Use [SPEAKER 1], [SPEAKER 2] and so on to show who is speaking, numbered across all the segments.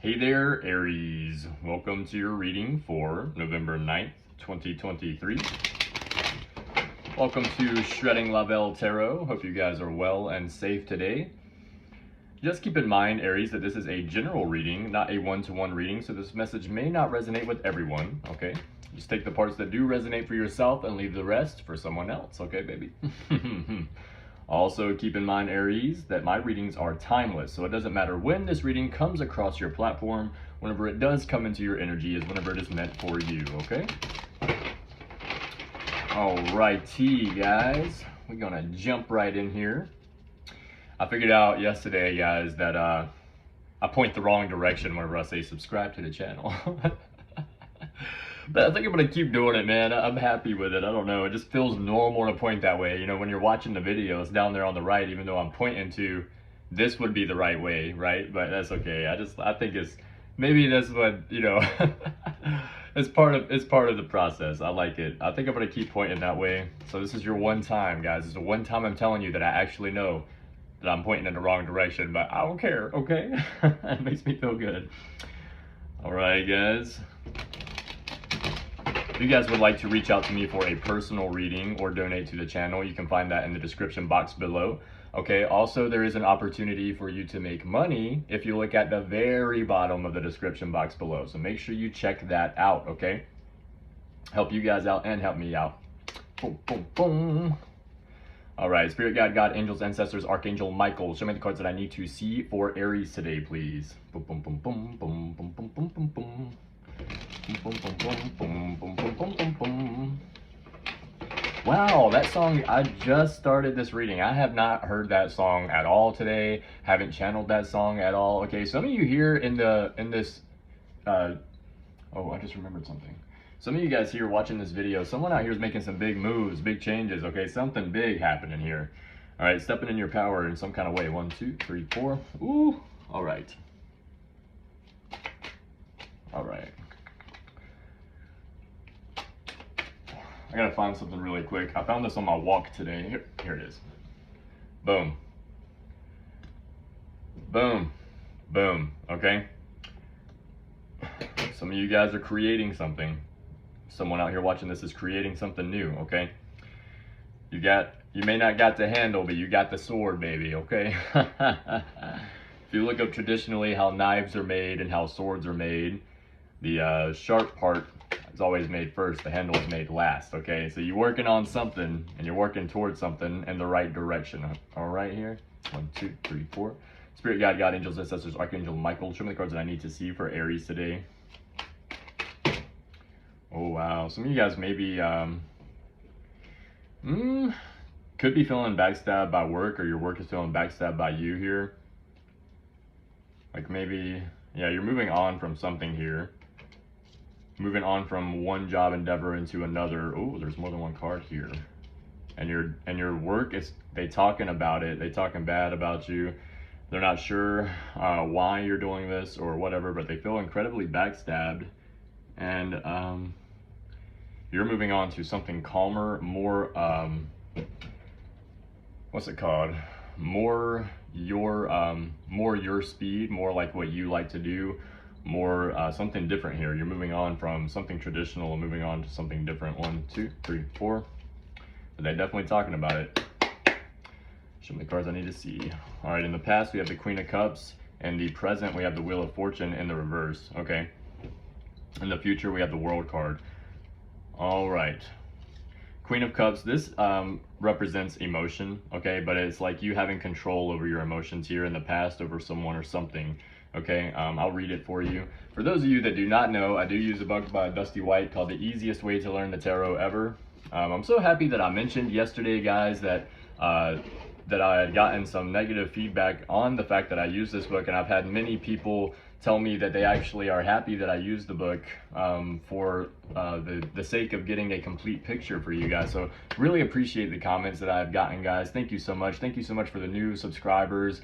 [SPEAKER 1] Hey there, Aries. Welcome to your reading for November 9th, 2023. Welcome to Shredding Lavelle Tarot. Hope you guys are well and safe today. Just keep in mind, Aries, that this is a general reading, not a one-to-one reading, so this message may not resonate with everyone, okay? Just take the parts that do resonate for yourself and leave the rest for someone else, okay, baby? Also, keep in mind, Aries, that my readings are timeless, so it doesn't matter when this reading comes across your platform. Whenever it does come into your energy is whenever it is meant for you, okay? Alrighty, guys. We're gonna jump right in here. I figured out yesterday, guys, that I point the wrong direction whenever I say subscribe to the channel. But I think I'm gonna keep doing it, man. I'm happy with it. I don't know. It just feels normal to point that way. You know, when you're watching the videos down there on the right, even though I'm pointing to this would be the right way, right? But that's okay. I think it's maybe that's what, you know, it's part of the process. I like it. I think I'm gonna keep pointing that way. So this is your one time, guys. This is the one time I'm telling you that I actually know that I'm pointing in the wrong direction, but I don't care, okay? It makes me feel good. All right, guys. If you guys would like to reach out to me for a personal reading or donate to the channel, you can find that in the description box below. Okay, also there is an opportunity for you to make money if you look at the very bottom of the description box below. So make sure you check that out, okay? Help you guys out and help me out. Boom, boom, boom. All right, Spirit Guide, God, Angels, Ancestors, Archangel Michael, show me the cards that I need to see for Aries today, please. Boom, boom, boom, boom, boom, boom, boom, boom, boom, boom. Wow, that song, I just started this reading. I have not heard that song at all today. Haven't channeled that song at all. Okay, some of you here in this oh, I just remembered something. Some of you guys here watching this video, someone out here is making some big moves, big changes, okay? Something big happening here. All right, stepping in your power in some kind of way. 1, 2, 3, 4. Ooh, all right. All right. I gotta find something really quick. I found this on my walk today. Here it is. Boom. Boom. Boom. Okay? Some of you guys are creating something. Someone out here watching this is creating something new, okay? You may not got the handle, but you got the sword, baby, okay? If you look up traditionally how knives are made and how swords are made, the sharp part is always made first, the handle is made last, okay? So you're working on something, and you're working towards something in the right direction. All right here, 1, 2, 3, 4. Spirit Guide, God, Angels, Ancestors, Archangel Michael, show me the cards that I need to see for Aries today. Oh, wow. Some of you guys maybe, could be feeling backstabbed by work, or your work is feeling backstabbed by you here. Like maybe, yeah, you're moving on from something here. Moving on from one job endeavor into another. Oh, there's more than one card here. And your work is, they talking about it. They talking bad about you. They're not sure why you're doing this or whatever, but they feel incredibly backstabbed. And you're moving on to something calmer, more, what's it called? More your speed, more like what you like to do. More something different here. You're moving on from something traditional and moving on to something different. 1, 2, 3, 4. But they're definitely talking about it. Show me the cards I need to see. All right, in the past we have the Queen of Cups. In the present we have the Wheel of Fortune in the reverse, okay? In the future we have the World card. All right. Queen of Cups, this represents emotion, okay? But it's like you having control over your emotions here in the past over someone or something. Okay, I'll read it for you. For those of you that do not know, I do use a book by Dusty White called The Easiest Way to Learn the Tarot Ever. I'm so happy that I mentioned yesterday, guys, that that I had gotten some negative feedback on the fact that I use this book, and I've had many people tell me that they actually are happy that I use the book for the sake of getting a complete picture for you guys. So really appreciate the comments that I've gotten, guys. Thank you so much. Thank you so much for the new subscribers.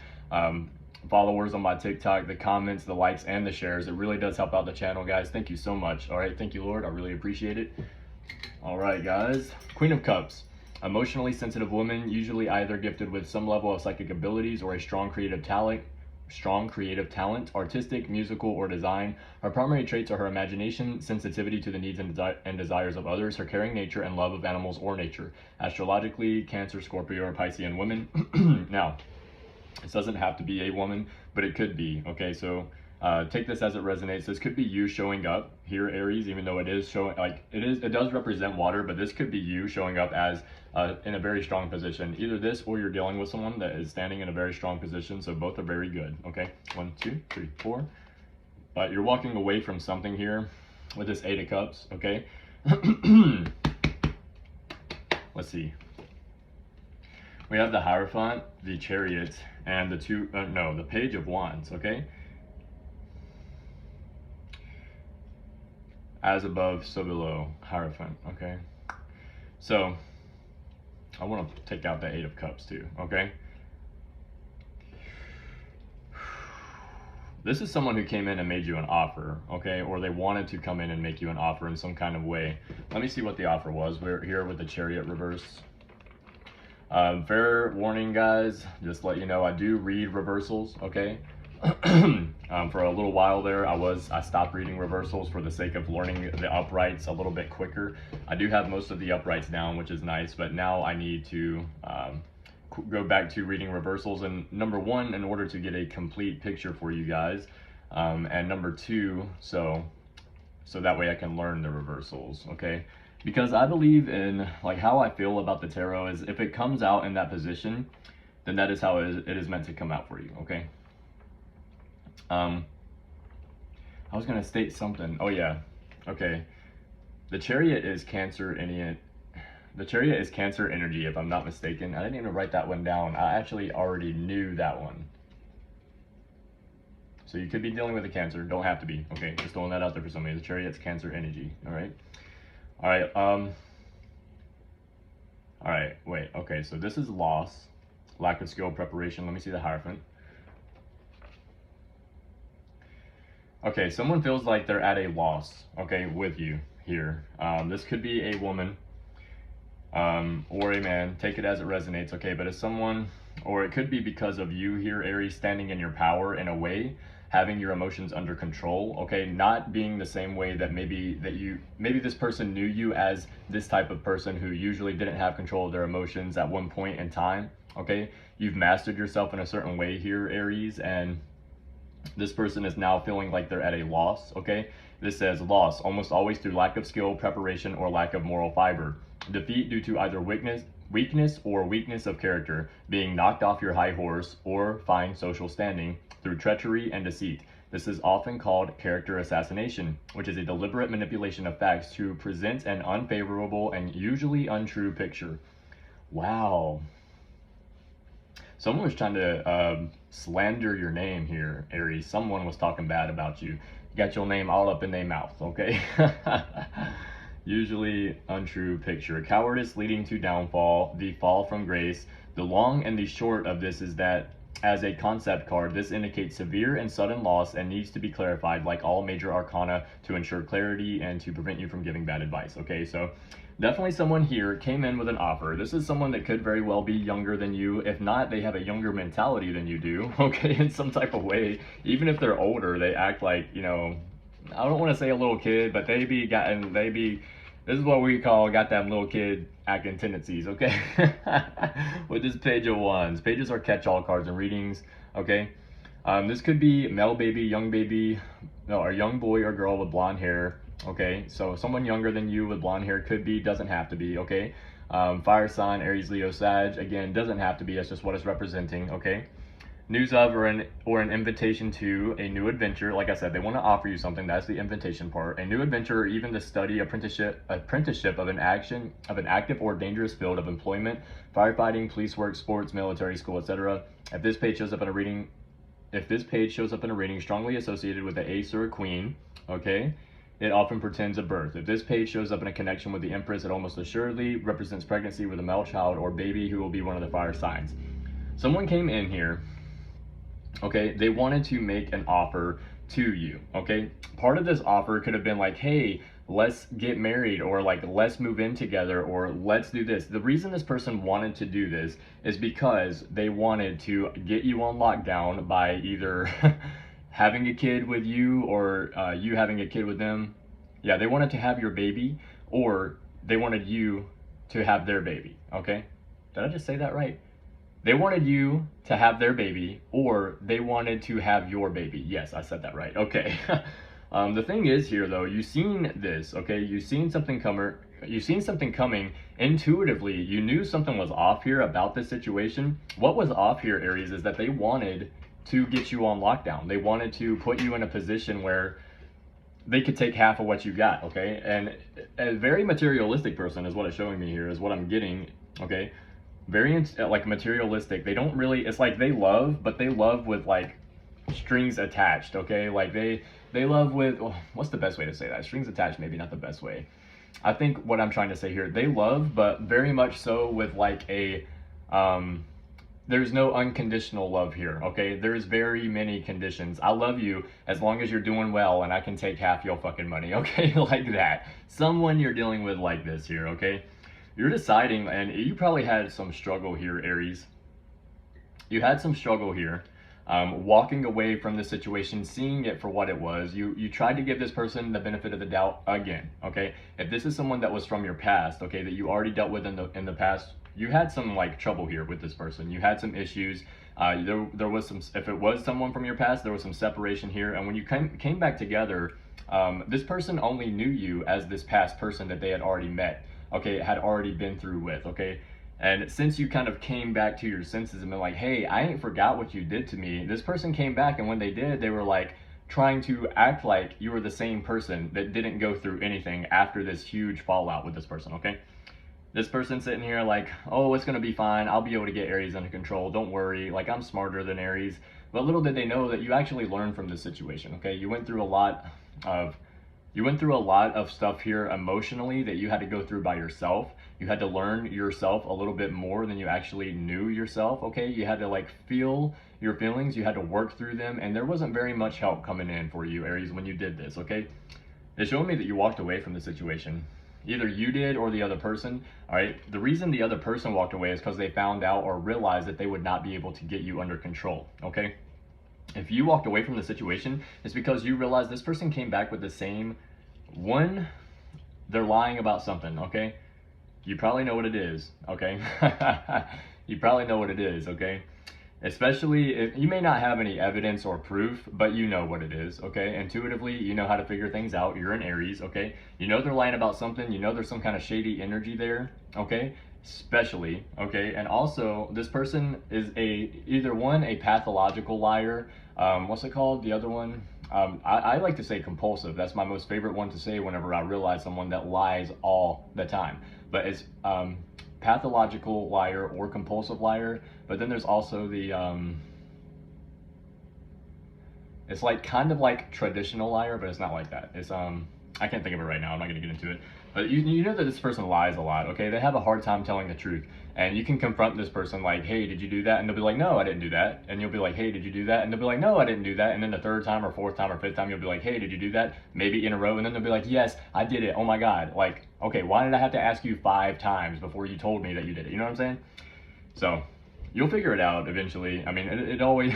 [SPEAKER 1] Followers on my TikTok, the comments, the likes, and the shares. It really does help out the channel, guys. Thank you so much. All right, thank you, Lord. I really appreciate it. All right, guys. Queen of Cups. Emotionally sensitive woman, usually either gifted with some level of psychic abilities or a strong creative talent, strong creative talent, artistic, musical, or design. Her primary traits are her imagination, sensitivity to the needs and desires of others, her caring nature, and love of animals or nature. Astrologically, Cancer, Scorpio, or Piscean women. Now, this doesn't have to be a woman, but it could be. Okay, so take this as it resonates. This could be you showing up here, Aries, even though it is showing, like it does represent water, but this could be you showing up as in a very strong position. Either this, or you're dealing with someone that is standing in a very strong position. So both are very good. Okay, 1, 2, 3, 4. But you're walking away from something here with this 8 of Cups. Okay. Let's see. We have the Hierophant, the Chariot, and the Page of Wands, okay? As above, so below, Hierophant, okay? So, I want to take out the 8 of Cups too, okay? This is someone who came in and made you an offer, okay? Or they wanted to come in and make you an offer in some kind of way. Let me see what the offer was. We're here with the Chariot reverse. Fair warning, guys, just let you know, I do read reversals, okay? For a little while there, I stopped reading reversals for the sake of learning the uprights a little bit quicker. I do have most of the uprights down, which is nice, but now I need to go back to reading reversals. And number one, in order to get a complete picture for you guys, and number two, so that way I can learn the reversals, okay? Because I believe in, like, how I feel about the tarot is if it comes out in that position, then that is how it is meant to come out for you, okay? I was going to state something. Oh, yeah. Okay. The Chariot is Cancer energy, if I'm not mistaken. I didn't even write that one down. I actually already knew that one. So you could be dealing with a Cancer. Don't have to be. Okay, just throwing that out there for somebody. The Chariot's Cancer energy, all right? All right, wait, okay, so this is loss, lack of skill, preparation. Let me see the Hierophant. Okay, someone feels like they're at a loss, okay, with you here. This could be a woman or a man, take it as it resonates, okay, but it's someone, or it could be because of you here, Aries, standing in your power in a way, having your emotions under control, okay, not being the same way that maybe this person knew you as this type of person who usually didn't have control of their emotions at one point in time, okay? You've mastered yourself in a certain way here, Aries, and this person is now feeling like they're at a loss, okay? This says loss, almost always through lack of skill, preparation, or lack of moral fiber. Defeat due to either weakness or weakness of character, being knocked off your high horse, or fine social standing through treachery and deceit. This is often called character assassination, which is a deliberate manipulation of facts to present an unfavorable and usually untrue picture. Wow. Someone was trying to slander your name here, Aries. Someone was talking bad about you. You got your name all up in their mouth, okay? Usually untrue picture. Cowardice leading to downfall, the fall from grace. The long and the short of this is that as a concept card, this indicates severe and sudden loss and needs to be clarified like all major arcana to ensure clarity and to prevent you from giving bad advice, okay? So definitely someone here came in with an offer. This is someone that could very well be younger than you. If not, they have a younger mentality than you do, okay, in some type of way. Even if they're older, they act like, you know, I don't want to say a little kid, but this is what we call got that little kid acting tendencies, okay? With this Page of Wands. Pages are catch-all cards in readings, okay? This could be male baby, or young boy or girl with blonde hair, okay? So someone younger than you with blonde hair could be, doesn't have to be, okay? Fire sign, Aries, Leo, Sag, again, doesn't have to be, that's just what it's representing, okay? News of or an invitation to a new adventure. Like I said, they want to offer you something. That's the invitation part. A new adventure, or even the study, apprenticeship of an active or dangerous field of employment, firefighting, police work, sports, military, school, etc. If this page shows up in a reading, strongly associated with the ace or a queen, okay, it often portends a birth. If this page shows up in a connection with the Empress, it almost assuredly represents pregnancy with a male child or baby who will be one of the fire signs. Someone came in here. Okay, they wanted to make an offer to you, okay? Part of this offer could have been like, hey, let's get married, or like let's move in together, or let's do this. The reason this person wanted to do this is because they wanted to get you on lockdown by either having a kid with you, or you having a kid with them. Yeah, they wanted to have your baby, or they wanted you to have their baby. Okay, did I just say that right? They wanted you to have their baby, or they wanted to have your baby. Yes, I said that right. Okay. The thing is here, though, you've seen this. Okay, you've seen something coming intuitively. You knew something was off here about this situation. What was off here, Aries, is that they wanted to get you on lockdown. They wanted to put you in a position where they could take half of what you got. Okay, and a very materialistic person is what it's showing me here, is what I'm getting. Okay, very like materialistic. They don't really, it's like they love, but they love with like strings attached. Okay, like they love with, well, what's the best way to say that? Strings attached, maybe not the best way. I think what I'm trying to say here, they love, but very much so with like a there's no unconditional love here. Okay, there's very many conditions. I love you as long as you're doing well, and I can take half your fucking money. Okay, like that. Someone you're dealing with like this here. Okay, you're deciding, and you probably had some struggle here, Aries. You had some struggle here, walking away from the situation, seeing it for what it was. You tried to give this person the benefit of the doubt again. Okay, if this is someone that was from your past, okay, that you already dealt with in the past, you had some like trouble here with this person. You had some issues. There was some, if it was someone from your past, there was some separation here. And when you came back together, this person only knew you as this past person that they had already met. Okay, had already been through with. Okay, and since you kind of came back to your senses and been like, hey, I ain't forgot what you did to me, this person came back, and when they did, they were like trying to act like you were the same person that didn't go through anything after this huge fallout with this person. Okay, this person sitting here like, oh, it's gonna be fine, I'll be able to get Aries under control, don't worry, like I'm smarter than Aries. But little did they know that you actually learned from this situation. Okay, you went through a lot of stuff here emotionally that you had to go through by yourself. You had to learn yourself a little bit more than you actually knew yourself. Okay, you had to like feel your feelings, you had to work through them, and there wasn't very much help coming in for you, Aries, when you did this. Okay, it's showing me that you walked away from the situation. Either you did or the other person. All right, the reason the other person walked away is because they found out or realized that they would not be able to get you under control. Okay, if you walked away from the situation, it's because you realized this person came back with the same one. They're lying about something. Okay, you probably know what it is. Okay, you probably know what it is. Okay, especially if you may not have any evidence or proof, but you know what it is. Okay, intuitively you know how to figure things out. You're an Aries. Okay, you know they're lying about something. You know there's some kind of shady energy there. Okay, especially. Okay, and also this person is either a pathological liar. What's it called, the other one? I like to say compulsive. That's my most favorite one to say whenever I realize someone that lies all the time. But it's pathological liar or compulsive liar. But then there's also the it's like kind of like traditional liar, but it's not like that. It's I can't think of it right now. I'm not gonna get into it. But you know that this person lies a lot. Okay, they have a hard time telling the truth. And you can confront this person like, hey, did you do that? And they'll be like, no, I didn't do that. And you'll be like, hey, did you do that? And they'll be like, no, I didn't do that. And then the third time or fourth time or fifth time, you'll be like, hey, did you do that? Maybe in a row. And then they'll be like, yes, I did it. Oh my God. Like, okay, why did I have to ask you 5 times before you told me that you did it? You know what I'm saying? So you'll figure it out eventually. I mean, it always,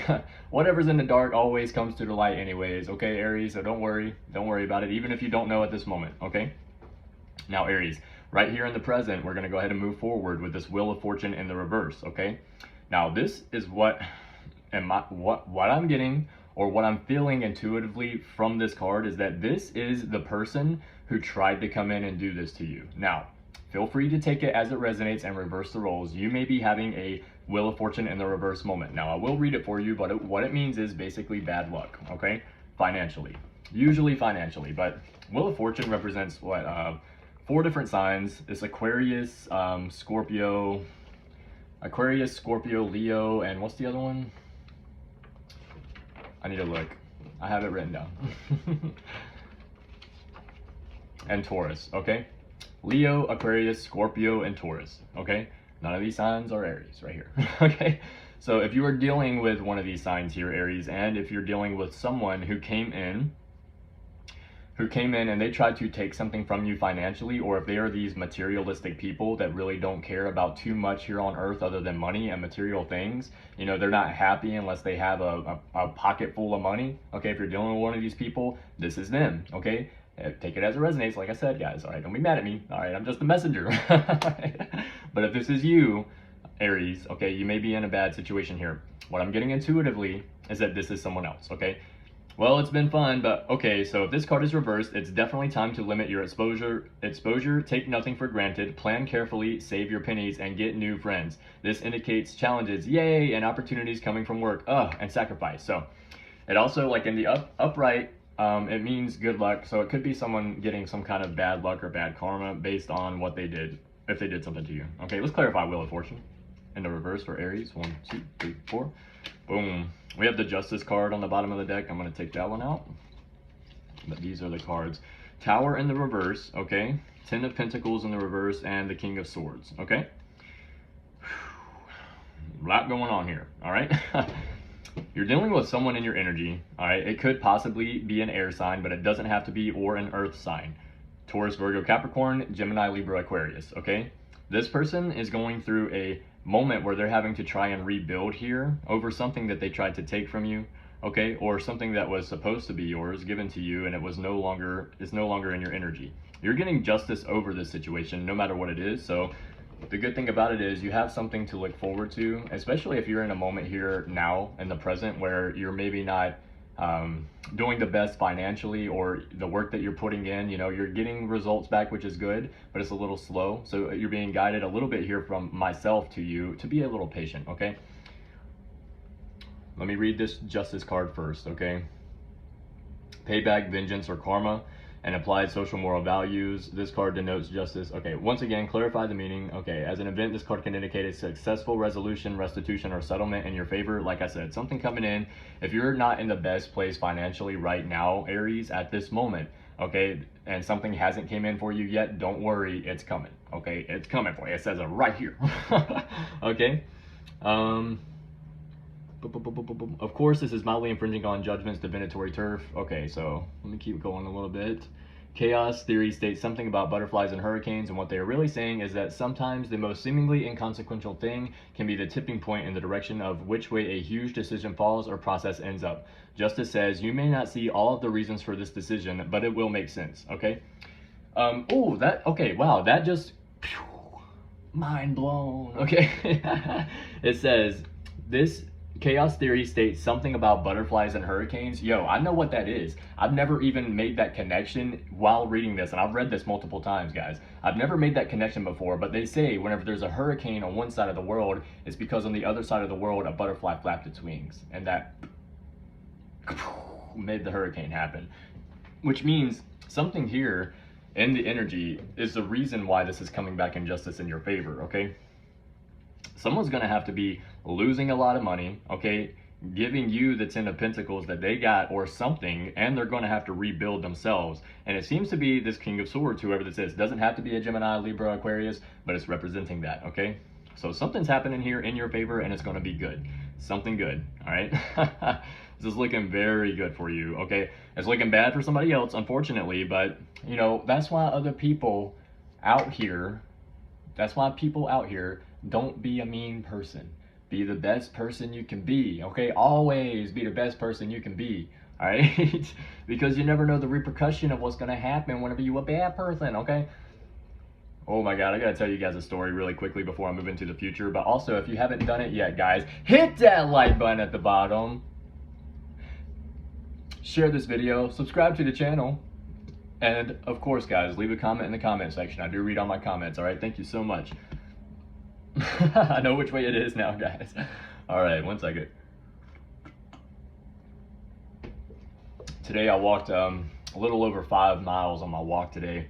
[SPEAKER 1] whatever's in the dark always comes to the light anyways. Okay, Aries, so don't worry about it, even if you don't know at this moment. Okay. Now, Aries, right here in the present, we're going to go ahead and move forward with this Wheel of Fortune in the reverse. Okay, now this is what I'm getting, or what I'm feeling intuitively from this card, is that this is the person who tried to come in and do this to you. Now, feel free to take it as it resonates and reverse the roles. You may be having a Wheel of Fortune in the reverse moment. Now, I will read it for you, but what it means is basically bad luck. Okay, financially, usually financially, but Wheel of Fortune represents what 4 different signs. It's Aquarius, Scorpio, Leo, and what's the other one? I need to look. I have it written down. And Taurus, okay? Leo, Aquarius, Scorpio, and Taurus, okay? None of these signs are Aries right here, okay? So if you are dealing with one of these signs here, Aries, and if you're dealing with someone who came in who came in and they tried to take something from you financially, or if they are these materialistic people that really don't care about too much here on earth other than money and material things, you know, they're not happy unless they have a pocket full of money. Okay, if you're dealing with one of these people, this is them. Okay, take it as it resonates, like I said, guys. All right, don't be mad at me. All right, I'm just the messenger. But if this is you, Aries, okay, you may be in a bad situation here. What I'm getting intuitively is that this is someone else. Okay, well, it's been fun, but okay, so if this card is reversed, it's definitely time to limit your exposure, take nothing for granted, plan carefully, save your pennies, and get new friends. This indicates challenges, yay, and opportunities coming from work, and sacrifice. So it also, like in the upright, it means good luck. So it could be someone getting some kind of bad luck or bad karma based on what they did, if they did something to you. Okay, let's clarify Wheel of Fortune in the reverse for Aries. 1, 2, 3, 4. Boom. We have the Justice card on the bottom of the deck. I'm going to take that one out. But these are the cards. Tower in the reverse, okay? 10 of Pentacles in the reverse, and the King of Swords, okay? A lot going on here, all right? You're dealing with someone in your energy, all right? It could possibly be an air sign, but it doesn't have to be, or an earth sign. Taurus, Virgo, Capricorn, Gemini, Libra, Aquarius, okay? This person is going through a moment where they're having to try and rebuild here over something that they tried to take from you, okay, or something that was supposed to be yours, given to you, and it's no longer in your energy. You're getting justice over this situation, no matter what it is. So the good thing about it is you have something to look forward to, especially if you're in a moment here now in the present where you're maybe not doing the best financially, or the work that you're putting in, you know, you're getting results back, which is good, but it's a little slow. So you're being guided a little bit here from myself to you to be a little patient, okay? Let me read this Justice card first, okay? Payback, vengeance, or karma, and applied social moral values. This card denotes justice. Okay, once again, clarify the meaning. Okay, as an event, this card can indicate a successful resolution, restitution, or settlement in your favor. Like I said, something coming in. If you're not in the best place financially right now, Aries, at this moment, okay, and something hasn't came in for you yet, don't worry, it's coming. Okay, it's coming for you. It says it right here. Okay. Of course, this is mildly infringing on judgment's divinatory turf. Okay, so let me keep going a little bit. Chaos theory states something about butterflies and hurricanes, and what they are really saying is that sometimes the most seemingly inconsequential thing can be the tipping point in the direction of which way a huge decision falls or process ends up. Justice says you may not see all of the reasons for this decision, but it will make sense, okay? Okay, wow, that just, mind blown, okay? It says, this chaos theory states something about butterflies and hurricanes. Yo, I know what that is. I've never even made that connection while reading this, and I've read this multiple times, guys. I've never made that connection before, but they say whenever there's a hurricane on one side of the world, it's because on the other side of the world, a butterfly flapped its wings, and that made the hurricane happen. Which means something here in the energy is the reason why this is coming back in justice in your favor, okay? Someone's going to have to be losing a lot of money, okay, giving you the 10 of Pentacles that they got or something, and they're going to have to rebuild themselves. And it seems to be this King of Swords, whoever this is. Doesn't have to be a Gemini, Libra, Aquarius, but it's representing that, okay? So something's happening here in your favor, and it's going to be good. Something good, all right? This is looking very good for you, okay? It's looking bad for somebody else, unfortunately, but, you know, that's why other people out here, don't be a mean person. Be the best person you can be, okay? Always be the best person you can be, all right? Because you never know the repercussion of what's going to happen whenever you're a bad person, okay? Oh my God, I got to tell you guys a story really quickly before I move into the future. But also, if you haven't done it yet, guys, hit that like button at the bottom. Share this video, subscribe to the channel. And of course, guys, leave a comment in the comment section. I do read all my comments, all right? Thank you so much. I know which way it is now, guys. All right, one second. Today I walked a little over 5 miles on my walk today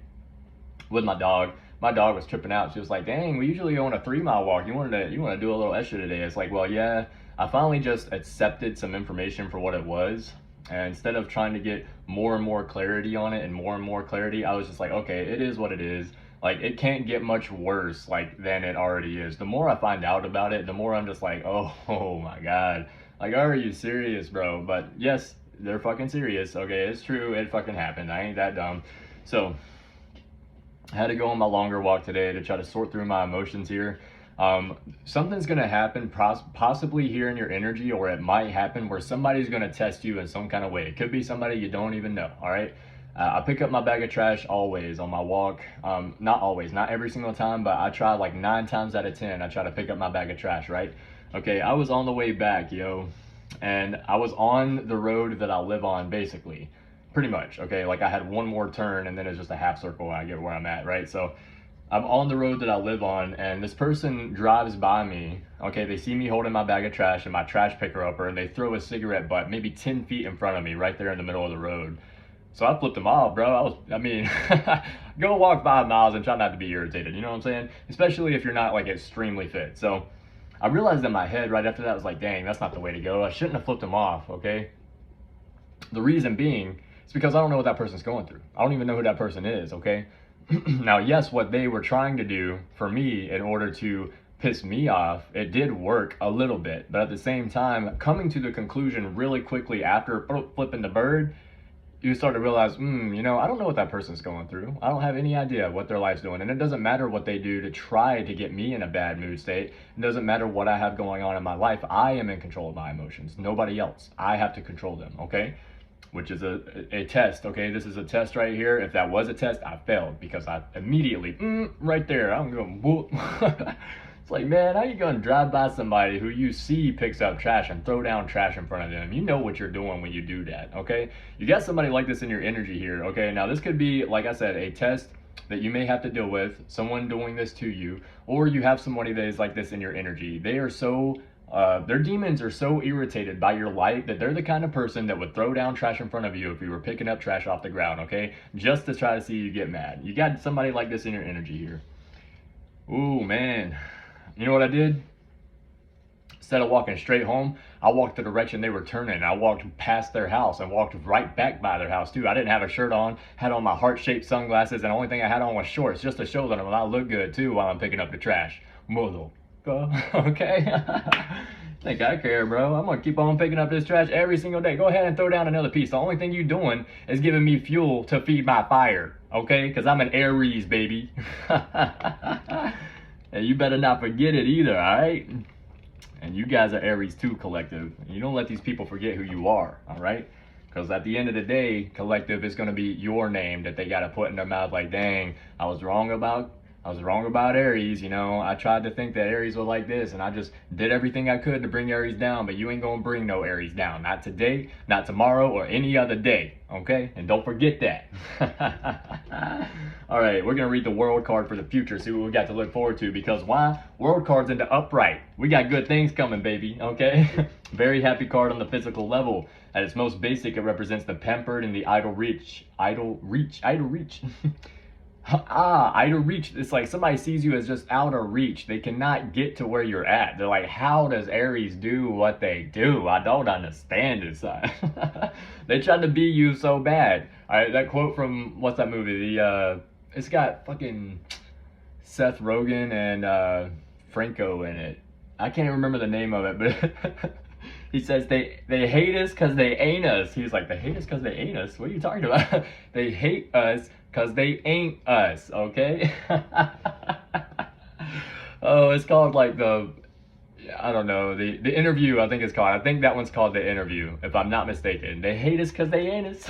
[SPEAKER 1] with my dog. My dog was tripping out. She was like, dang, we usually go on a 3-mile walk. You want to do a little extra today? It's like, well, yeah, I finally just accepted some information for what it was. And instead of trying to get more and more clarity on it and more clarity, I was just like, okay, it is what it is. Like, it can't get much worse, like, than it already is. The more I find out about it, the more I'm just like, oh my God. Like, are you serious, bro? But yes, they're fucking serious. Okay, it's true. It fucking happened. I ain't that dumb. So I had to go on my longer walk today to try to sort through my emotions here. Something's going to happen possibly here in your energy, or it might happen where somebody's going to test you in some kind of way. It could be somebody you don't even know. All right. I pick up my bag of trash always on my walk. Not always, not every single time, but I try like 9 times out of 10. I try to pick up my bag of trash, right? Okay, I was on the way back, yo, and I was on the road that I live on, basically, pretty much. Okay, like I had one more turn, and then it's just a half circle, and I get where I'm at, right? So I'm on the road that I live on, and this person drives by me. Okay, they see me holding my bag of trash and my trash picker upper, and they throw a cigarette butt maybe 10 feet in front of me, right there in the middle of the road. So I flipped them off, bro. I mean, go walk 5 miles and try not to be irritated. You know what I'm saying? Especially if you're not like extremely fit. So I realized in my head right after that, I was like, dang, that's not the way to go. I shouldn't have flipped them off, okay? The reason being is because I don't know what that person's going through. I don't even know who that person is, okay? Now, yes, what they were trying to do for me in order to piss me off, it did work a little bit. But at the same time, coming to the conclusion really quickly after flipping the bird, you start to realize, you know, I don't know what that person's going through. I don't have any idea what their life's doing. And it doesn't matter what they do to try to get me in a bad mood state. It doesn't matter what I have going on in my life. I am in control of my emotions. Nobody else. I have to control them, okay? Which is a test, okay? This is a test right here. If that was a test, I failed because I immediately, right there, I'm going, whoop. It's like, man, how you gonna drive by somebody who you see picks up trash and throw down trash in front of them? You know what you're doing when you do that, okay? You got somebody like this in your energy here, okay? Now, this could be, like I said, a test that you may have to deal with, someone doing this to you, or you have somebody that is like this in your energy. They are so, their demons are so irritated by your light that they're the kind of person that would throw down trash in front of you if you were picking up trash off the ground, okay? Just to try to see you get mad. You got somebody like this in your energy here. Ooh, man. You know what I did? Instead of walking straight home, I walked the direction they were turning. I walked past their house and walked right back by their house too. I didn't have a shirt on, had on my heart-shaped sunglasses, and the only thing I had on was shorts just to show them I look good too while I'm picking up the trash. Mother, okay? Think I care, bro? I'm gonna keep on picking up this trash every single day. Go ahead and throw down another piece. The only thing you doing is giving me fuel to feed my fire, okay? Because I'm an Aries, baby. And you better not forget it either, all right? And you guys are Aries too, collective. You don't let these people forget who you are, all right? Because at the end of the day, collective is going to be your name that they got to put in their mouth like, dang, I was wrong about Aries, you know. I tried to think that Aries was like this, and I just did everything I could to bring Aries down, but you ain't gonna bring no Aries down. Not today, not tomorrow, or any other day, okay? And don't forget that. All right, we're gonna read the World card for the future, see what we got to look forward to, because why? World card's into upright. We got good things coming, baby, okay? Very happy card on the physical level. At its most basic, it represents the pampered and the idle reach. Idle reach. Idle reach. It's like somebody sees you as just out of reach. They cannot get to where you're at. They're like, how does Aries do what they do? I don't understand this. They tried to be you so bad. All right, that quote from, what's that movie? It's got fucking Seth Rogen and Franco in it. I can't even remember the name of it, but he says they hate us because they ain't us. He's like, they hate us because they ain't us? What are you talking about? They hate us because they ain't us, okay? Oh, it's called like I don't know, the interview, I think it's called. I think that one's called The Interview, if I'm not mistaken. They hate us because they ain't us.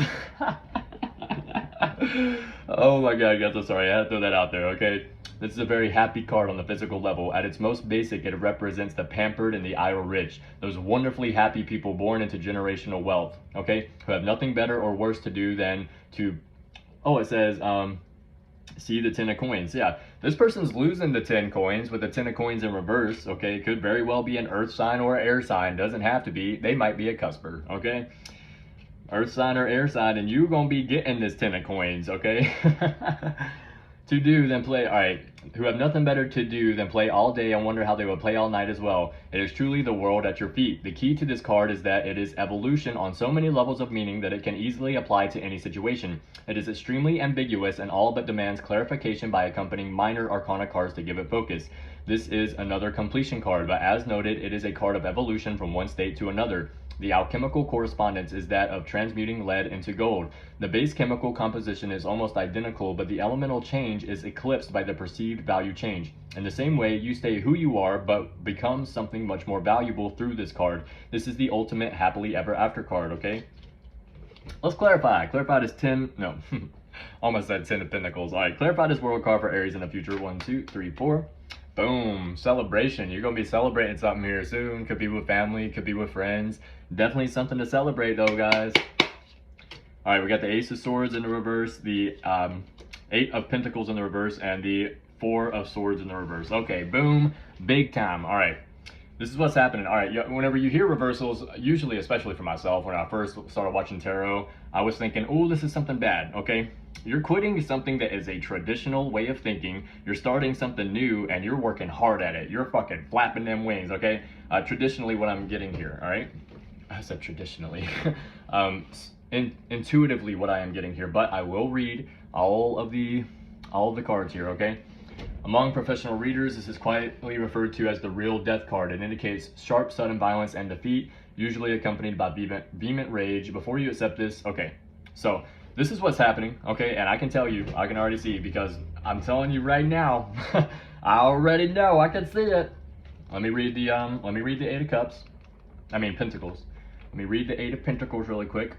[SPEAKER 1] Oh my God, guys, I'm sorry. I had to throw that out there, okay? This is a very happy card on the physical level. At its most basic, it represents the pampered and the idle rich. Those wonderfully happy people born into generational wealth, okay? Who have nothing better or worse to do than to... Oh, it says, see the 10 of coins. Yeah, this person's losing the 10 coins with the 10 of coins in reverse, okay? Could very well be an earth sign or an air sign. Doesn't have to be. They might be a cusper, okay? Earth sign or air sign, and you're going to be getting this 10 of coins, okay? To do than play, all right, who have nothing better to do than play all day and wonder how they will play all night as well. It is truly the world at your feet. The key to this card is that it is evolution on so many levels of meaning that it can easily apply to any situation. It is extremely ambiguous and all but demands clarification by accompanying minor arcana cards to give it focus. This is another completion card, but as noted, it is a card of evolution from one state to another. The alchemical correspondence is that of transmuting lead into gold. The base chemical composition is almost identical, but the elemental change is eclipsed by the perceived value change. In the same way, you stay who you are, but become something much more valuable through this card. This is the ultimate happily ever after card, okay? Let's clarify. Clarified is 10, no, almost said 10 of Pentacles. All right, clarified is world card for Aries in the future. 1, 2, 3, 4. Boom, celebration. You're going to be celebrating something here soon. Could be with family, could be with friends. Definitely something to celebrate though, guys. All right, we got the Ace of Swords in the reverse, the 8 of Pentacles in the reverse, and the 4 of Swords in the reverse. Okay, boom, big time. All right, this is what's happening. All right, whenever you hear reversals, usually, especially for myself, when I first started watching tarot, I was thinking, oh, this is something bad, okay? You're quitting something that is a traditional way of thinking. You're starting something new, and you're working hard at it. You're fucking flapping them wings, okay? Traditionally, what I'm getting here, all right? I said traditionally. Intuitively, what I am getting here, but I will read all of the cards here, okay? Among professional readers, this is quietly referred to as the real death card. It indicates sharp, sudden violence and defeat, usually accompanied by vehement rage. Before you accept this, okay, so this is what's happening, okay? And I can tell you, I can already see, because I'm telling you right now, I already know, I can see it. Let me read the Eight of Cups. I mean Pentacles. Let me read the 8 of Pentacles really quick.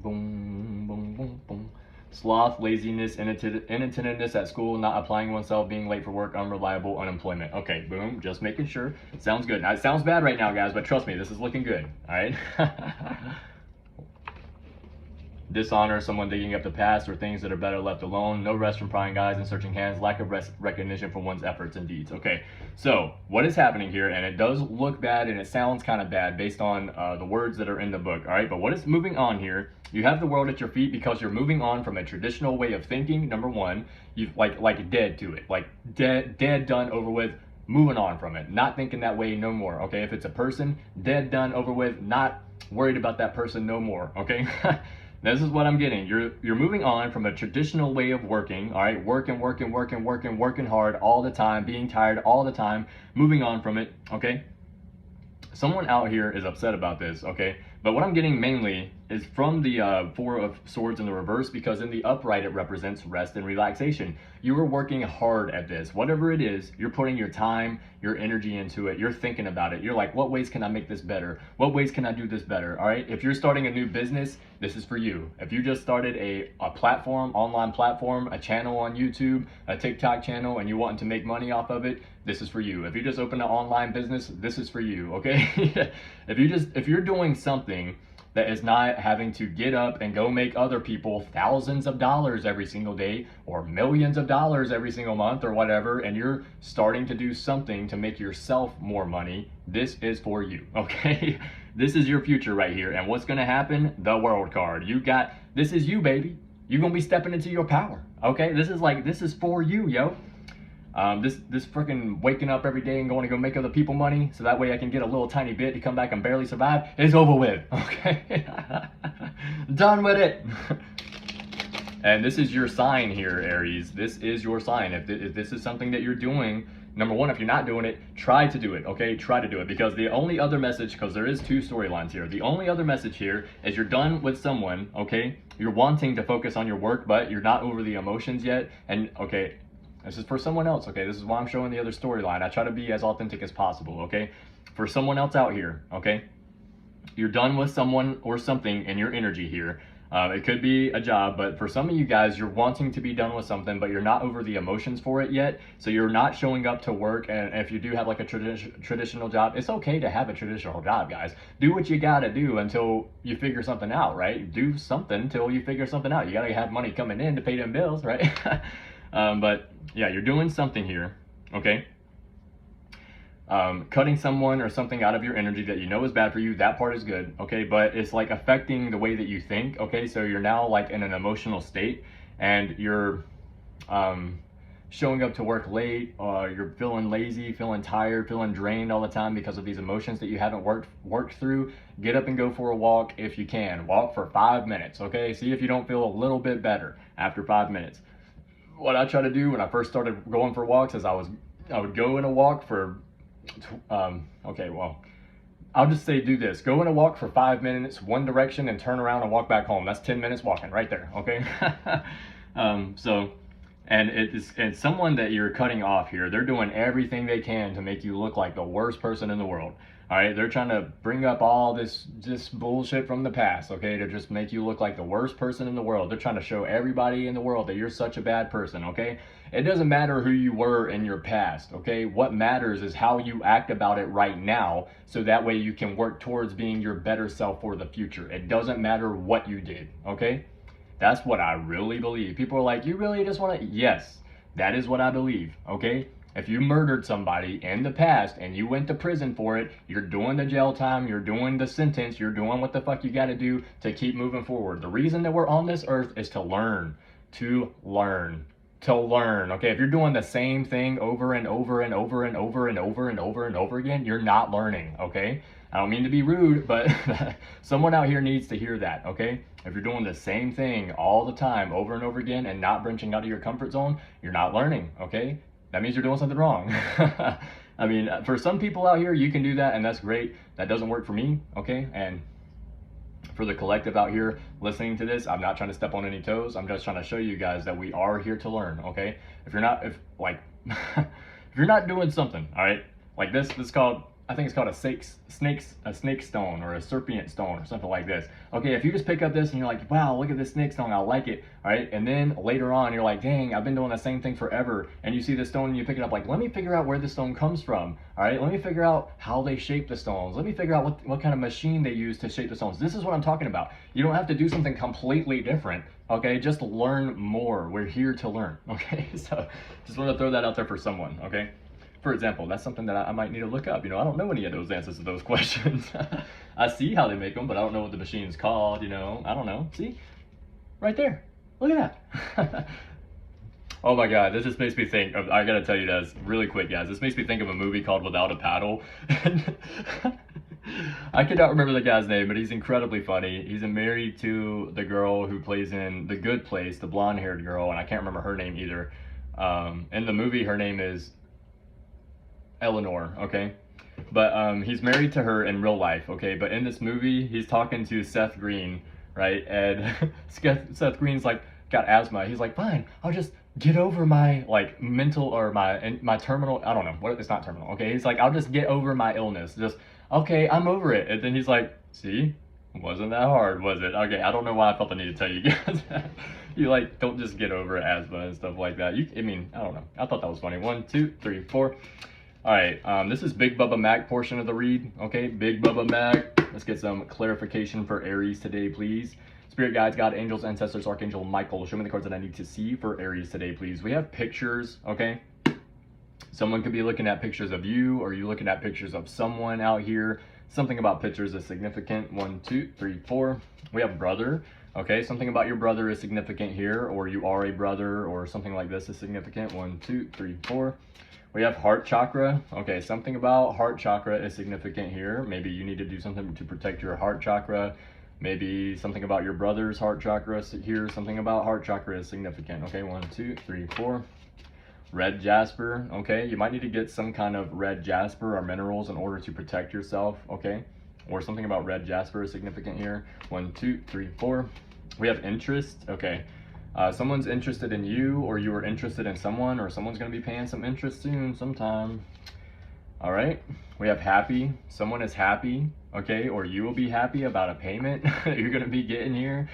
[SPEAKER 1] Boom, boom, boom, boom. Sloth, laziness, inattentiveness at school, not applying oneself, being late for work, unreliable, unemployment. Okay, boom, just making sure. Sounds good. Now, it sounds bad right now, guys, but trust me, this is looking good, all right? Dishonor, someone digging up the past or things that are better left alone. No rest from prying eyes and searching hands. Lack of recognition for one's efforts and deeds. Okay, so what is happening here, and it does look bad and it sounds kind of bad based on the words that are in the book, all right? But what is moving on here, you have the world at your feet because you're moving on from a traditional way of thinking, number one. You've like dead to it, like dead, done, over with. Moving on from it, not thinking that way no more, okay? If it's a person, dead, done, over with, not worried about that person no more, okay? This is what I'm getting. You're moving on from a traditional way of working, all right? Working hard all the time, being tired all the time, moving on from it, okay? Someone out here is upset about this, okay? But what I'm getting mainly is from the 4 of Swords in the reverse, because in the upright it represents rest and relaxation. You are working hard at this. Whatever it is, you're putting your time, your energy into it. You're thinking about it. You're like, what ways can I make this better? What ways can I do this better? All right? If you're starting a new business, this is for you. If you just started a platform, online platform, a channel on YouTube, a TikTok channel, and you want to make money off of it, this is for you. If you just open an online business, this is for you, okay? If you're doing something that is not having to get up and go make other people thousands of dollars every single day or millions of dollars every single month or whatever, and you're starting to do something to make yourself more money, this is for you, okay? This is your future right here. And what's gonna happen? The World card. This is you, baby. You're gonna be stepping into your power, okay? This is for you, yo. This freaking waking up every day and going to go make other people money so that way I can get a little tiny bit to come back and barely survive is over with, okay? Done with it. And this is your sign here, Aries. This is your sign. If this is something that you're doing, number one, if you're not doing it, try to do it, okay? Try to do it, because the only other message, because there is 2 storylines here, the only other message here is you're done with someone, okay? You're wanting to focus on your work, but you're not over the emotions yet, and okay, this is for someone else, okay? This is why I'm showing the other storyline. I try to be as authentic as possible, okay? For someone else out here, okay? You're done with someone or something in your energy here. It could be a job, but for some of you guys, you're wanting to be done with something, but you're not over the emotions for it yet. So you're not showing up to work. And if you do have like a traditional job, it's okay to have a traditional job, guys. Do what you gotta do until you figure something out, right? Do something until you figure something out. You gotta have money coming in to pay them bills, right? But yeah, you're doing something here, okay? Cutting someone or something out of your energy that you know is bad for you, that part is good, okay? But it's like affecting the way that you think, okay? So you're now like in an emotional state, and you're showing up to work late, you're feeling lazy, feeling tired, feeling drained all the time because of these emotions that you haven't worked through. Get up and go for a walk if you can. Walk for 5 minutes, okay? See if you don't feel a little bit better after 5 minutes. What I try to do when I first started going for walks is I would go in a walk for okay, well, I'll just say do this. Go on a walk for 5 minutes, one direction, and turn around and walk back home. That's 10 minutes walking right there, okay? And it's someone that you're cutting off here. They're doing everything they can to make you look like the worst person in the world. All right, they're trying to bring up all this bullshit from the past, okay, to just make you look like the worst person in the world. They're trying to show everybody in the world that you're such a bad person, okay? It doesn't matter who you were in your past, okay? What matters is how you act about it right now, so that way you can work towards being your better self for the future. It doesn't matter what you did, okay? That's what I really believe. People are like, you really just want to? Yes, that is what I believe, okay? If you murdered somebody in the past and you went to prison for it, you're doing the jail time, you're doing the sentence, you're doing what the fuck you got to do to keep moving forward. The reason that we're on this earth is to learn, okay? If you're doing the same thing over and over and over and over and over and over and over again, you're not learning, okay? I don't mean to be rude, but someone out here needs to hear that, okay? If you're doing the same thing all the time over and over again and not branching out of your comfort zone, you're not learning, okay? That means you're doing something wrong. I mean, for some people out here, you can do that, and that's great. That doesn't work for me, okay? And for the collective out here listening to this, I'm not trying to step on any toes. I'm just trying to show you guys that we are here to learn, okay? If you're not, if you're not doing something, all right, like this is called, I think it's called a snake stone or a serpent stone or something like this. Okay, if you just pick up this and you're like, wow, look at this snake stone, I like it, all right? And then later on, you're like, dang, I've been doing the same thing forever. And you see the stone and you pick it up like, let me figure out where the stone comes from, all right? Let me figure out how they shape the stones. Let me figure out what kind of machine they use to shape the stones. This is what I'm talking about. You don't have to do something completely different, okay? Just learn more. We're here to learn, okay? So just want to throw that out there for someone, okay? For example, that's something that I might need to look up. You know, I don't know any of those answers to those questions. I see how they make them, but I don't know what the machine's called, you know. I don't know. See? Right there. Look at that. Oh my God, this just makes me think of, I gotta tell you guys really quick, guys. This makes me think of a movie called Without a Paddle. I cannot remember the guy's name, but he's incredibly funny. He's married to the girl who plays in The Good Place, the blonde-haired girl, and I can't remember her name either. In the movie, her name is Eleanor, okay? But he's married to her in real life, okay? But in this movie, he's talking to Seth Green, right? And Seth Green's like, got asthma. He's like, fine, I'll just get over my like mental or my terminal, I don't know, what, it's not terminal, okay? He's like, I'll just get over my illness. Just, okay, I'm over it. And then he's like, see? Wasn't that hard, was it? Okay, I don't know why I felt the need to tell you guys that. You like, don't just get over asthma and stuff like that. I mean, I don't know. I thought that was funny. 1, 2, 3, 4. All right, this is Big Bubba Mac portion of the read, okay? Big Bubba Mac. Let's get some clarification for Aries today, please. Spirit guides, God, angels, ancestors, Archangel Michael. Show me the cards that I need to see for Aries today, please. We have pictures, okay? Someone could be looking at pictures of you, or you looking at pictures of someone out here. Something about pictures is significant. 1, 2, 3, 4. We have brother, okay? Something about your brother is significant here, or you are a brother, or something like this is significant. 1, 2, 3, 4. We have heart chakra. Okay, something about heart chakra is significant here. Maybe you need to do something to protect your heart chakra. Maybe something about your brother's heart chakra here. Something about heart chakra is significant. Okay, 1, 2, 3, 4. Red jasper. Okay, you might need to get some kind of red jasper or minerals in order to protect yourself. Okay, or something about red jasper is significant here. 1, 2, 3, 4. We have interest. Okay. Someone's interested in you, or you are interested in someone, or someone's going to be paying some interest soon sometime. All right, we have happy. Someone is happy, okay, or you will be happy about a payment you're going to be getting here.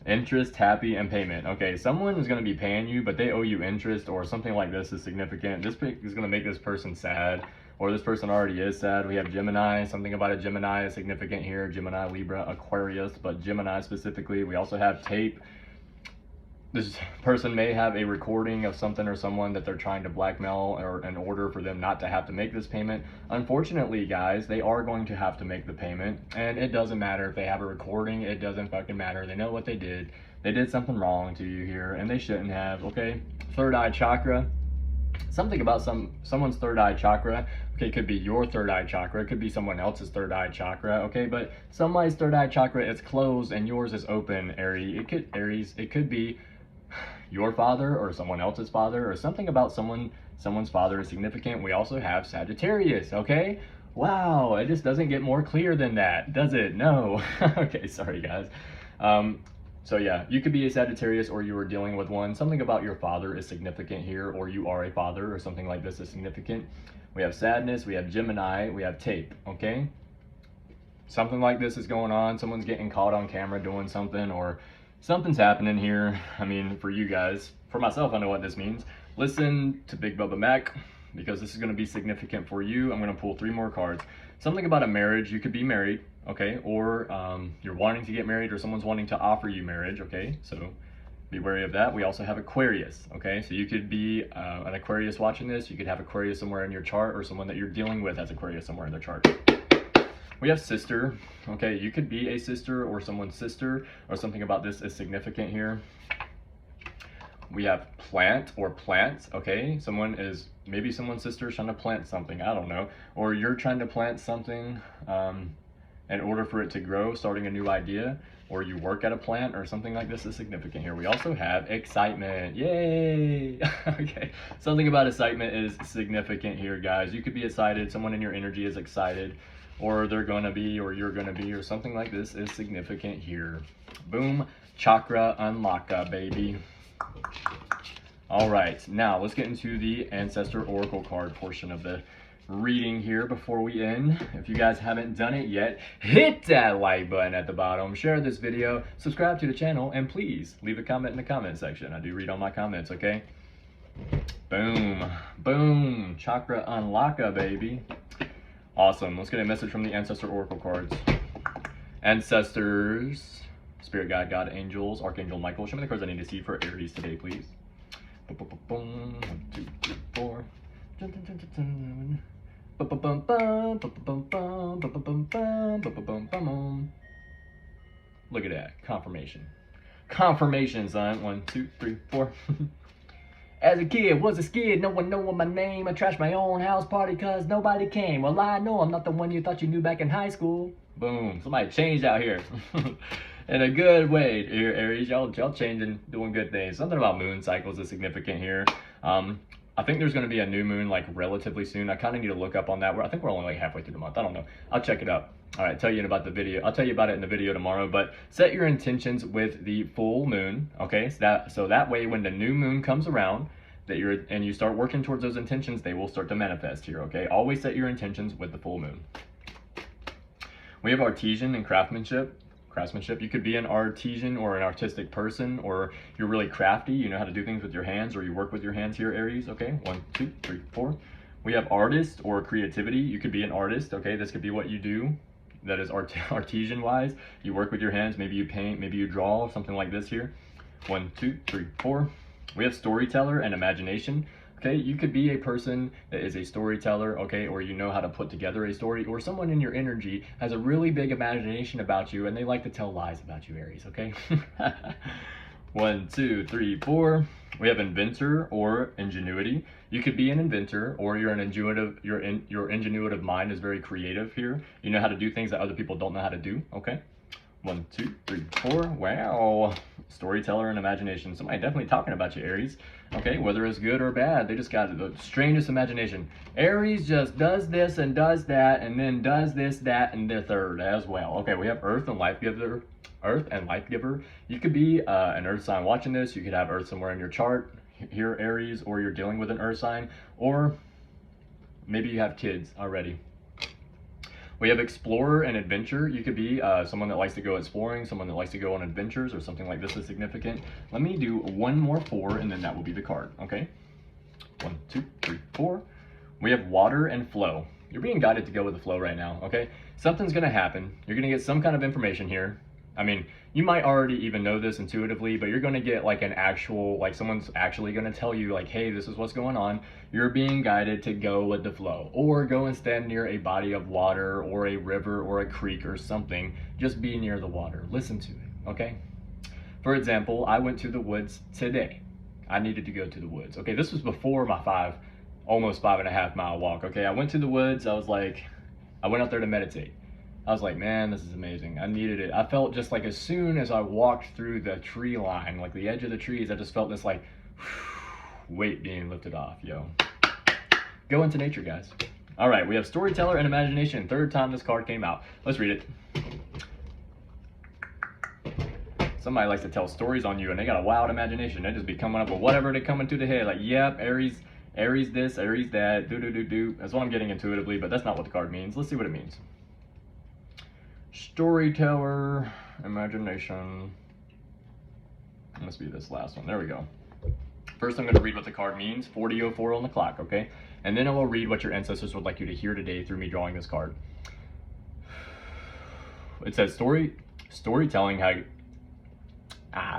[SPEAKER 1] Interest, happy, and payment. Okay, someone is going to be paying you, but they owe you interest, or something like this is significant. This is going to make this person sad, or this person already is sad. We have Gemini. Something about a Gemini is significant here. Gemini, Libra, Aquarius, but Gemini specifically. We also have tape. This person may have a recording of something or someone that they're trying to blackmail, or in order for them not to have to make this payment. Unfortunately, guys, they are going to have to make the payment, and it doesn't matter if they have a recording. It doesn't fucking matter. They know what they did. They did something wrong to you here, and they shouldn't have, okay? Third eye chakra. Something about someone's third eye chakra. Okay, it could be your third eye chakra. It could be someone else's third eye chakra, okay? But somebody's third eye chakra is closed and yours is open, Aries. It could be your father or someone else's father, or something about someone's father is significant. We also have Sagittarius, okay? Wow, it just doesn't get more clear than that, does it? No. Okay, sorry guys. So yeah, you could be a Sagittarius or you are dealing with one. Something about your father is significant here, or you are a father or something like this is significant. We have sadness, we have Gemini, we have tape, okay? Something like this is going on. Someone's getting caught on camera doing something, or something's happening here. I mean, for you guys, for myself, I know what this means. Listen to Big Bubba Mac, because this is going to be significant for you. I'm going to pull 3 more cards. Something about a marriage. You could be married, okay, or you're wanting to get married, or someone's wanting to offer you marriage, okay? So be wary of that. We also have Aquarius, okay? So you could be an Aquarius watching this. You could have Aquarius somewhere in your chart, or someone that you're dealing with has Aquarius somewhere in their chart. We have sister, okay? You could be a sister or someone's sister, or something about this is significant here. We have plant or plants, okay? Maybe someone's sister is trying to plant something, I don't know. Or you're trying to plant something in order for it to grow, starting a new idea, or you work at a plant or something like this is significant here. We also have excitement, yay! Okay, something about excitement is significant here, guys. You could be excited, someone in your energy is excited, or they're gonna be, or you're gonna be, or something like this is significant here. Boom, chakra unlocka, baby. All right, now let's get into the Ancestor Oracle card portion of the reading here before we end. If you guys haven't done it yet, hit that like button at the bottom, share this video, subscribe to the channel, and please leave a comment in the comment section. I do read all my comments, okay? Boom, boom, chakra unlocka, baby. Awesome, let's get a message from the Ancestor Oracle cards. Ancestors, Spirit Guide, God, Angels, Archangel Michael, show me the cards I need to see for Aries today, please. Boom, 1, 2, 3, 4. Look at that, confirmation. Confirmation, son. 1, 2, 3, 4. As a kid, was a skid, no one knowing my name. I trashed my own house party cause nobody came. Well, I know I'm not the one you thought you knew back in high school. Boom, somebody changed out here. In a good way, here, Aries. Y'all changing, doing good things. Something about moon cycles is significant here. I think there's going to be a new moon like relatively soon. I kind of need to look up on that. I think we're only like halfway through the month. I don't know. I'll check it out. All right, tell you about the video. I'll tell you about it in the video tomorrow. But set your intentions with the full moon. Okay, so that way when the new moon comes around, and you start working towards those intentions, they will start to manifest here. Okay, always set your intentions with the full moon. We have artisan and craftsmanship. You could be an artisan or an artistic person, or you're really crafty, you know how to do things with your hands, or you work with your hands here, Aries. Okay, 1, 2, 3, 4. We have artist or creativity. You could be an artist. Okay, this could be what you do that is artisan wise. You work with your hands, maybe you paint, maybe you draw, something like this here. 1, 2, 3, 4. We have storyteller and imagination. Okay, you could be a person that is a storyteller, okay, or you know how to put together a story, or someone in your energy has a really big imagination about you and they like to tell lies about you, Aries, okay? 1, 2, 3, 4. We have inventor or ingenuity. You could be an inventor, or you're an ingenuitive, your ingenuitive mind is very creative here. You know how to do things that other people don't know how to do, okay? 1, 2, 3, 4. Wow. Storyteller and imagination. Somebody definitely talking about you, Aries. Okay, whether it's good or bad, they just got the strangest imagination. Aries just does this and does that, and then does this, that, and the third as well. Okay, we have Earth and Life Giver. Earth and Life Giver. You could be an Earth sign watching this. You could have Earth somewhere in your chart here, Aries, or you're dealing with an Earth sign, or maybe you have kids already. We have explorer and adventure. You could be someone that likes to go exploring, someone that likes to go on adventures, or something like this is significant. Let me do 1 more 4, and then that will be the card, okay? 1, 2, 3, 4. We have water and flow. You're being guided to go with the flow right now, okay? Something's gonna happen. You're gonna get some kind of information here. I mean, you might already even know this intuitively, but you're gonna get like an actual, like someone's actually gonna tell you like, hey, this is what's going on. You're being guided to go with the flow, or go and stand near a body of water or a river or a creek or something. Just be near the water, listen to it, okay? For example, I went to the woods today. I needed to go to the woods. Okay, this was before my almost 5.5 mile walk. Okay, I went to the woods. I went out there to meditate. I was like, man, this is amazing. I needed it. I felt just like as soon as I walked through the tree line, like the edge of the trees, I just felt this like weight being lifted off, yo. Go into nature, guys. All right, we have storyteller and imagination. Third time this card came out. Let's read it. Somebody likes to tell stories on you and they got a wild imagination. They just be coming up with whatever they come into the head. Like, yep, Aries this, Aries that, do. That's what I'm getting intuitively, but that's not what the card means. Let's see what it means. Storyteller, imagination. It must be this last one. There we go. First, I'm going to read what the card means. 40:04 on the clock, okay? And then I will read what your ancestors would like you to hear today through me drawing this card. It says storytelling.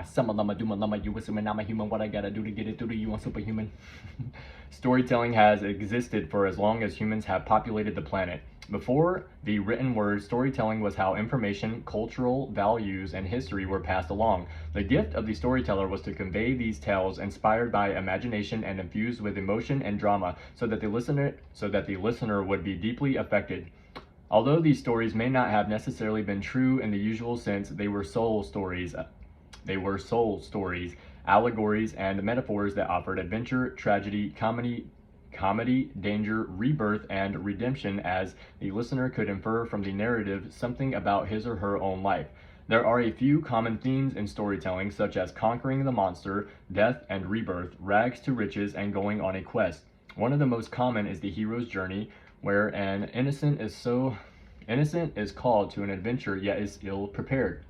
[SPEAKER 1] Some of them are doing lama, you assuming I'm a human. What I gotta do to get it through to you? I'm superhuman. Storytelling has existed for as long as humans have populated the planet. Before the written word, storytelling was how information, cultural values, and history were passed along. The gift of the storyteller was to convey these tales inspired by imagination and infused with emotion and drama, so that the listener would be deeply affected. Although these stories may not have necessarily been true in the usual sense, they were soul stories. Allegories, and metaphors that offered adventure, tragedy, comedy, danger, rebirth, and redemption, as the listener could infer from the narrative something about his or her own life. There are a few common themes in storytelling, such as conquering the monster, death and rebirth, rags to riches, and going on a quest. One of the most common is the hero's journey, where an innocent is called to an adventure yet is ill prepared,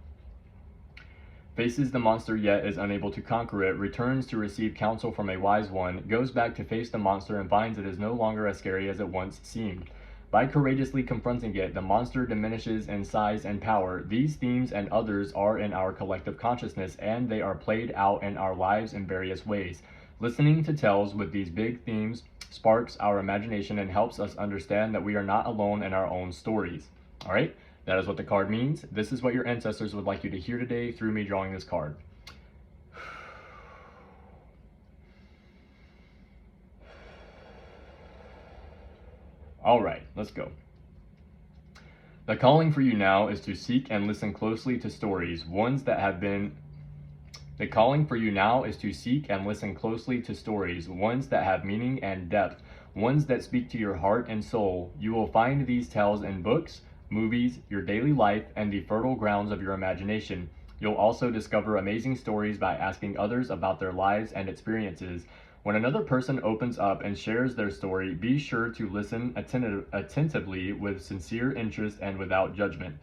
[SPEAKER 1] faces the monster yet is unable to conquer it, returns to receive counsel from a wise one, goes back to face the monster and finds it is no longer as scary as it once seemed. By courageously confronting it, the monster diminishes in size and power. These themes and others are in our collective consciousness, and they are played out in our lives in various ways. Listening to tales with these big themes sparks our imagination and helps us understand that we are not alone in our own stories. All right? That is what the card means. This is what your ancestors would like you to hear today through me drawing this card. All right, let's go. The calling for you now is to seek and listen closely to stories, The calling for you now is to seek and listen closely to stories, ones that have meaning and depth, ones that speak to your heart and soul. You will find these tales in books, movies, your daily life, and the fertile grounds of your imagination. You'll also discover amazing stories by asking others about their lives and experiences. When another person opens up and shares their story, be sure to listen attentively with sincere interest and without judgment.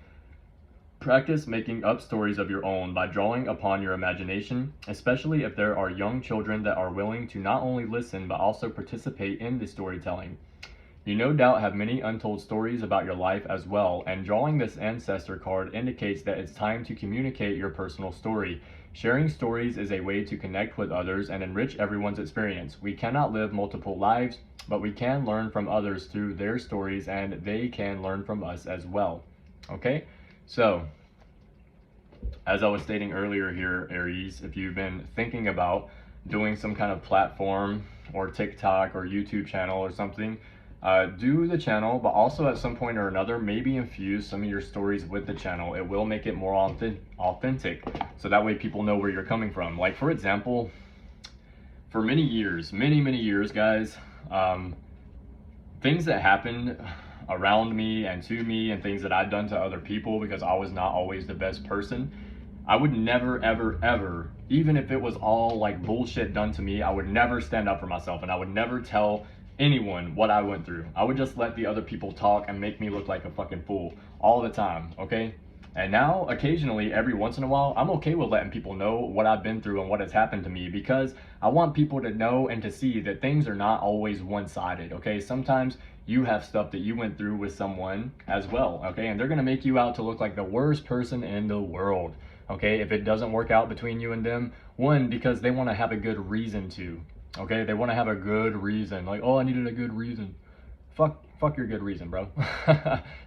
[SPEAKER 1] Practice making up stories of your own by drawing upon your imagination, especially if there are young children that are willing to not only listen but also participate in the storytelling. You no doubt have many untold stories about your life as well, and drawing this ancestor card indicates that it's time to communicate your personal story. Sharing stories is a way to connect with others and enrich everyone's experience. We cannot live multiple lives, but we can learn from others through their stories, and they can learn from us as well. Okay? So, as I was stating earlier here, Aries, if you've been thinking about doing some kind of platform or TikTok or YouTube channel or something, do the channel, but also at some point or another, maybe infuse some of your stories with the channel. It will make it more authentic, so that way people know where you're coming from. Like, for example, for many years, guys, things that happened around me and to me and things that I'd done to other people, because I was not always the best person, I would never, ever, even if it was all like bullshit done to me, I would never stand up for myself, and I would never tell anyone what I went through. I would just let the other people talk and make me look like a fucking fool all the time, okay? And now, occasionally, every once in a while, I'm okay with letting people know what I've been through and what has happened to me, because I want people to know and to see that things are not always one-sided, okay? Sometimes you have stuff that you went through with someone as well, okay? And they're gonna make you out to look like the worst person in the world, okay? If it doesn't work out between you and them, one, because they wanna have a good reason to, okay? They wanna have a good reason, like, oh, I needed a good reason. Fuck your good reason, bro.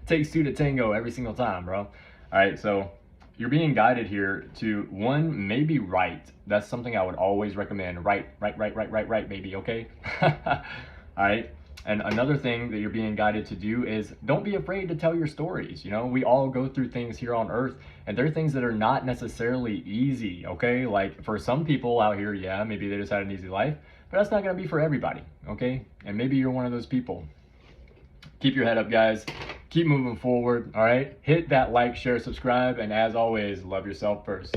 [SPEAKER 1] Takes two to tango every single time, bro. All right, so you're being guided here to, one, maybe write. That's something I would always recommend. Write, baby, okay? All right, and another thing that you're being guided to do is don't be afraid to tell your stories. You know, we all go through things here on earth, and there are things that are not necessarily easy, okay? Like, for some people out here, yeah, maybe they just had an easy life, but that's not gonna be for everybody, okay? And maybe you're one of those people. Keep your head up, guys. Keep moving forward, all right? Hit that like, share, subscribe, and as always, love yourself first.